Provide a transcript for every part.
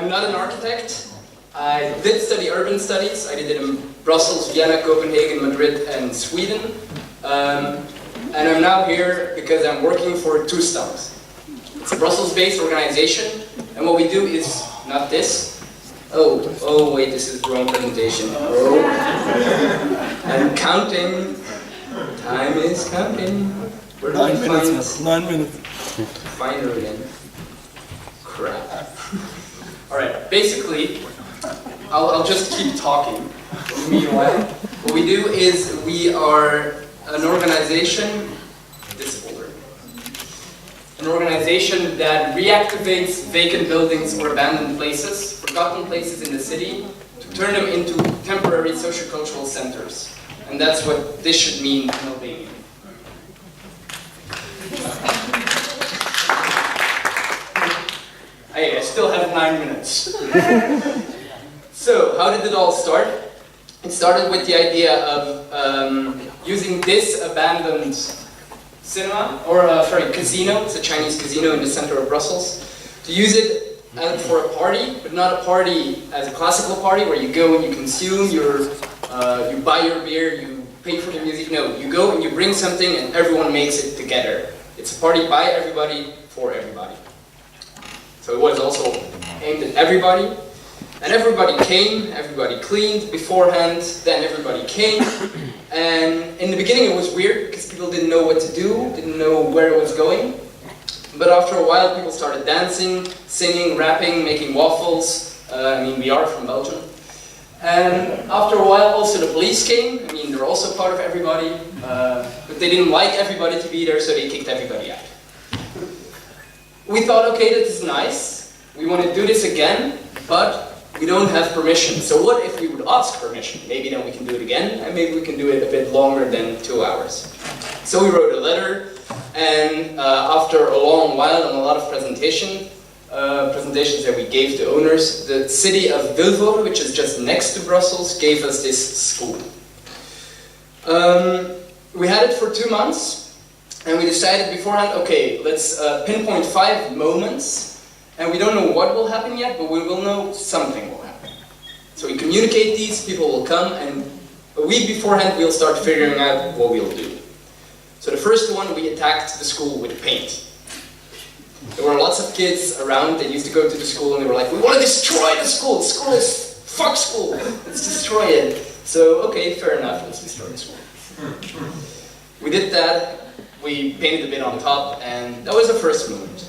I'm not an architect. I did study urban studies. I did it in Brussels, Vienna, Copenhagen, Madrid, and Sweden. And I'm now here because I'm working for Toestand. It's a Brussels-based organization, and what we do is not this. Oh wait, this is the wrong presentation. Oh. I'm counting. Time is counting. Where do I find 9 minutes. Find her again. Crap. Alright, basically, I'll just keep talking. Meanwhile, what we do is we are an organization, this folder, an organization that reactivates vacant buildings or abandoned places, forgotten places in the city, to turn them into temporary socio-cultural centers. And that's what this should mean in Albania. Hey, I still have 9 minutes. So, how did it all start? It started with the idea of using this abandoned cinema, or casino, it's a Chinese casino in the center of Brussels, to use it for a party, but not a party as a classical party where you go and you consume, you buy your beer, you pay for the music. No, you go and you bring something and everyone makes it together. It's a party by everybody, for everybody. So it was also aimed at everybody. And everybody came, everybody cleaned beforehand, then everybody came. And in the beginning it was weird because people didn't know what to do, didn't know where it was going. But after a while people started dancing, singing, rapping, making waffles. We are from Belgium. And after a while also the police came. They're also part of everybody. But they didn't like everybody to be there, so they kicked everybody out. We thought, okay, this is nice. We want to do this again, but we don't have permission. So what if we would ask permission? Maybe then we can do it again, and maybe we can do it a bit longer than 2 hours. So we wrote a letter, and after a long while and a lot of presentations that we gave to owners, the city of Vilvoorde, which is just next to Brussels, gave us this school. We had it for 2 months, and we decided beforehand, okay, let's pinpoint 5 moments. And we don't know what will happen yet, but we will know something will happen. So we communicate these, people will come, and a week beforehand we'll start figuring out what we'll do. So the first one, we attacked the school with paint. There were lots of kids around that used to go to the school and they were like, we want to destroy the school! The school is fuck school! Let's destroy it! So, okay, fair enough, let's destroy the school. We did that, we painted a bit on top, and that was the first moment.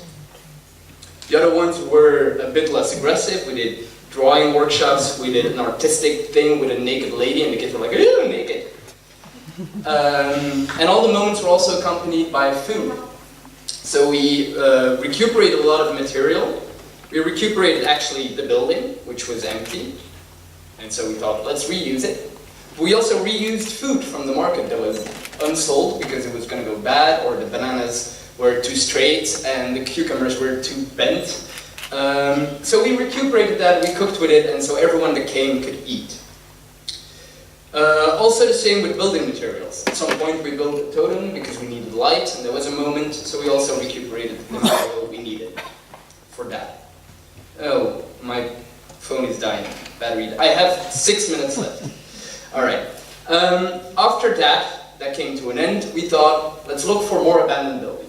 The other ones were a bit less aggressive. We did drawing workshops, we did an artistic thing with a naked lady, and the kids were like, ew, naked. And all the moments were also accompanied by food. So we recuperated a lot of material. We recuperated actually the building, which was empty. And so we thought, let's reuse it. We also reused food from the market that was unsold because it was going to go bad, or the bananas were too straight and the cucumbers were too bent. So we recuperated that, we cooked with it, and so everyone that came could eat. Also the same with building materials. At some point we built a totem because we needed light, and there was a moment, so we also recuperated the material we needed for that. Oh, my phone is dying. Battery. I have 6 minutes left. Alright. After that came to an end, we thought, let's look for more abandoned buildings.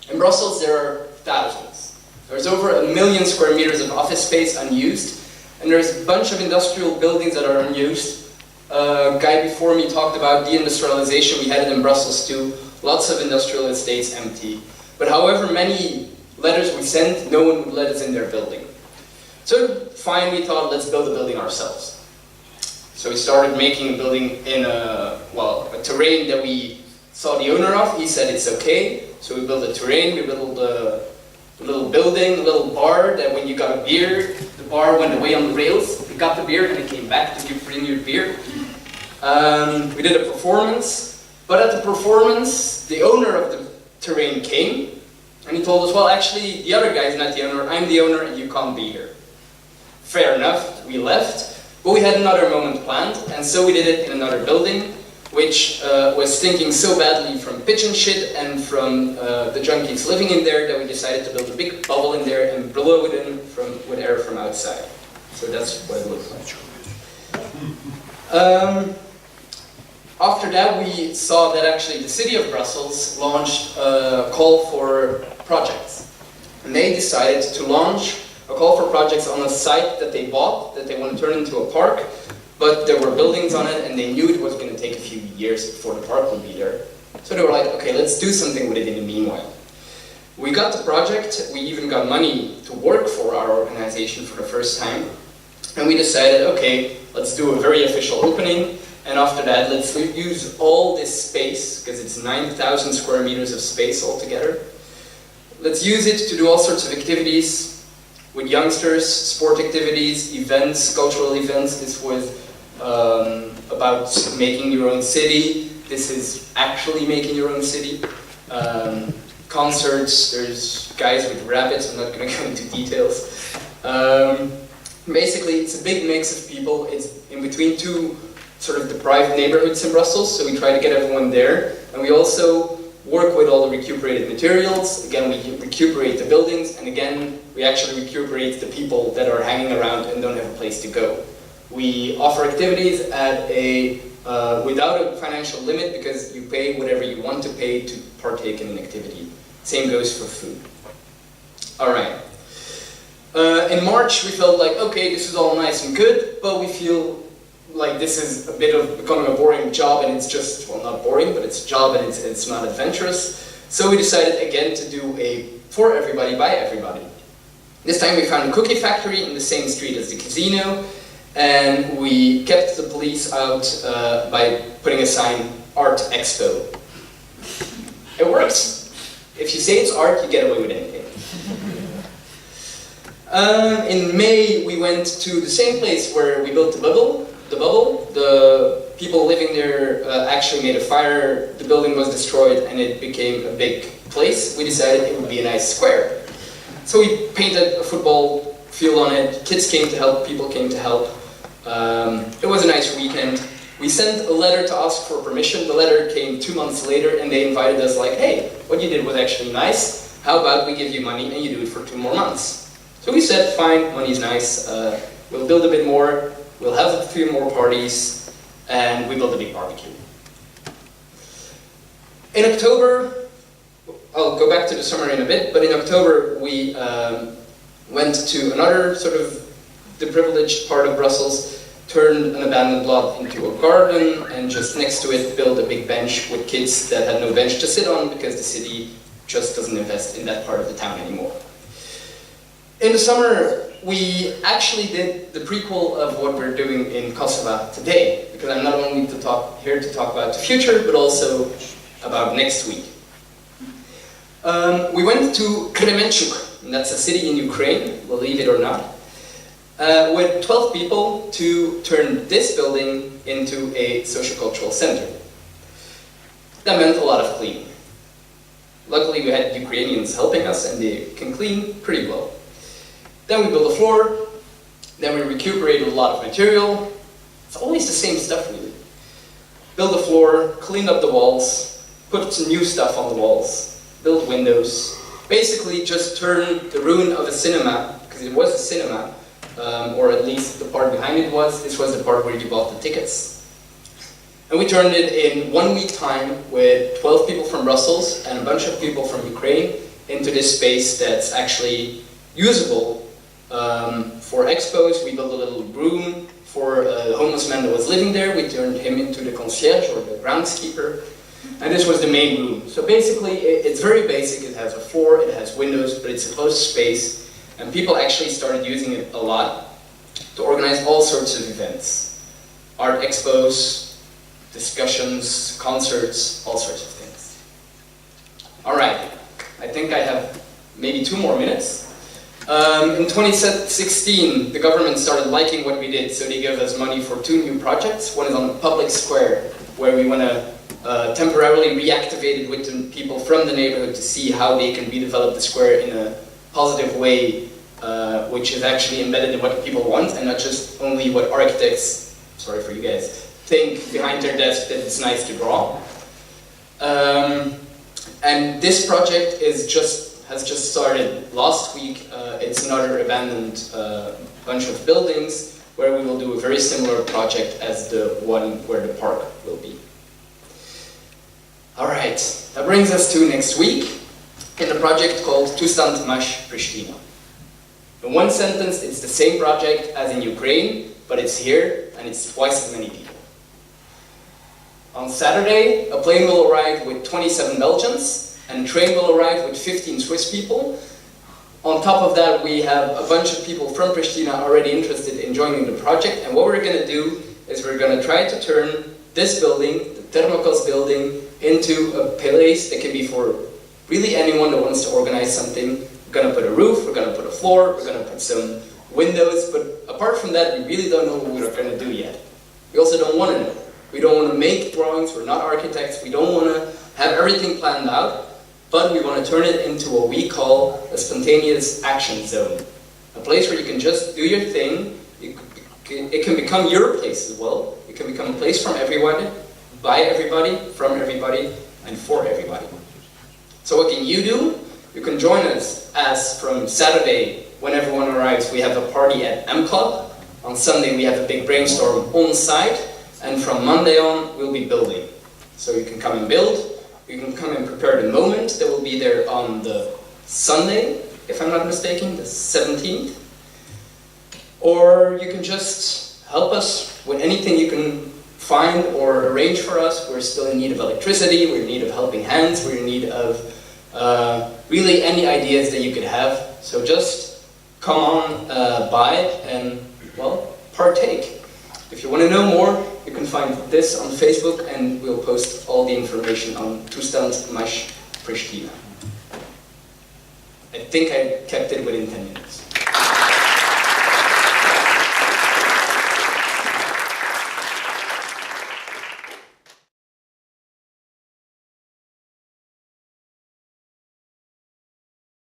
In Brussels there are thousands. There's over 1 million square meters of office space unused, and there's a bunch of industrial buildings that are unused. A guy before me talked about deindustrialization. We had it in Brussels too. Lots of industrial estates empty. But however many letters we sent, no one would let us in their building. So fine, we thought, let's build a building ourselves. So we started making a building in a terrain that we saw the owner of. He said it's okay. So we built a terrain, we built a little building, a little bar that when you got a beer, the bar went away on the rails. You got the beer and it came back to bring your beer. We did a performance, but at the performance, the owner of the terrain came and he told us, well, actually, the other guy's not the owner, I'm the owner and you can't be here. Fair enough, we left, but we had another moment planned, and so we did it in another building. which was stinking so badly from pitch and shit and from the junkies living in there that we decided to build a big bubble in there and blow it in with air from outside. So that's what it looks like. After that, we saw that actually the city of Brussels launched a call for projects. And they decided to launch a call for projects on a site that they bought, that they want to turn into a park, but there were buildings on it and they knew it was going to take a few years before the park would be there. So they were like, okay, let's do something with it in the meanwhile. We got the project, we even got money to work for our organization for the first time, and we decided, okay, let's do a very official opening, and after that, let's use all this space, because it's 9,000 square meters of space altogether. Let's use it to do all sorts of activities with youngsters, sport activities, events, cultural events. This was about making your own city. This is actually making your own city. Concerts, there's guys with rabbits, I'm not going to go into details. Basically, it's a big mix of people. It's in between two sort of deprived neighborhoods in Brussels, so we try to get everyone there. And we also work with all the recuperated materials. Again, we recuperate the buildings, and again, we actually recuperate the people that are hanging around and don't have a place to go. We offer activities at without a financial limit, because you pay whatever you want to pay to partake in an activity. Same goes for food. All right. In March, we felt like, okay, this is all nice and good, but we feel like this is a bit of becoming a boring job, and it's just, well, not boring, but it's a job and it's not adventurous. So we decided again to do a for everybody, by everybody. This time we found a cookie factory in the same street as the casino, and we kept the police out by putting a sign, Art Expo. It works. If you say it's art, you get away with anything. In May, we went to the same place where we built the bubble. The people living there actually made a fire, the building was destroyed, and it became a big place. We decided it would be a nice square. So we painted a football field on it, kids came to help, people came to help. It was a nice weekend. We sent a letter to ask for permission. The letter came 2 months later, and they invited us like, hey, what you did was actually nice. How about we give you money and you do it for 2 more months? So we said, fine, money's nice, we'll build a bit more, we'll have a few more parties, and we built a big barbecue. In October, I'll go back to the summer in a bit, but in October we went to another sort of deprivileged part of Brussels, turned an abandoned lot into a garden, and just next to it built a big bench with kids that had no bench to sit on because the city just doesn't invest in that part of the town anymore. In the summer, we actually did the prequel of what we're doing in Kosovo today, because I'm not only here to talk about the future, but also about next week. We went to Kremenchuk, and that's a city in Ukraine, believe it or not, with 12 people to turn this building into a socio-cultural center. That meant a lot of cleaning. Luckily, we had Ukrainians helping us, and they can clean pretty well. Then we built a floor, then we recuperated a lot of material. It's always the same stuff, really. Built the floor, cleaned up the walls, put some new stuff on the walls, built windows. Basically just turned the ruin of a cinema, because it was a cinema, or at least the part behind it was, this was the part where you bought the tickets. And we turned it in 1 week time with 12 people from Brussels and a bunch of people from Ukraine into this space that's actually usable for expos. We built a little room for a homeless man that was living there. We turned him into the concierge, or the groundskeeper. And this was the main room. So basically, it's very basic. It has a floor, it has windows, but it's a closed space. And people actually started using it a lot to organize all sorts of events. Art expos, discussions, concerts, all sorts of things. All right, I think I have maybe 2 more minutes. In 2016, the government started liking what we did, so they gave us money for 2 new projects. One is on the public square, where we want to temporarily reactivate it with the people from the neighborhood to see how they can redevelop the square in a positive way, which is actually embedded in what people want, and not just only what architects, sorry for you guys, think behind their desk that it's nice to draw. And this project has just started last week. It's another abandoned bunch of buildings where we will do a very similar project as the one where the park will be. Alright, that brings us to next week in a project called Toestand Pristina. In one sentence, it's the same project as in Ukraine, but it's here and it's twice as many people. On Saturday, a plane will arrive with 27 Belgians, and a train will arrive with 15 Swiss people. On top of that, we have a bunch of people from Pristina already interested in joining the project, and what we're going to do is we're going to try to turn this building, the Thermokos building, into a place that can be for really anyone that wants to organize something. We're going to put a roof, we're going to put a floor, we're going to put some windows, but apart from that, we really don't know what we're going to do yet. We also don't want to know. We don't want to make drawings, we're not architects, we don't want to have everything planned out, but we want to turn it into what we call a spontaneous action zone. A place where you can just do your thing. It can become your place as well. It can become a place from everyone, by everybody, from everybody, and for everybody. So what can you do? You can join us as from Saturday, when everyone arrives, we have a party at M Club. On Sunday we have a big brainstorm on site, and from Monday on we'll be building. So you can come and build. You can come and prepare the moment that will be there on the Sunday, if I'm not mistaken, the 17th. Or you can just help us with anything you can find or arrange for us. We're still in need of electricity, we're in need of helping hands, we're in need of really any ideas that you could have. So just come on by and, well, partake. If you want to know more, you can find this on Facebook, and we'll post all the information on Toestand Pristina. I think I kept it within 10 minutes.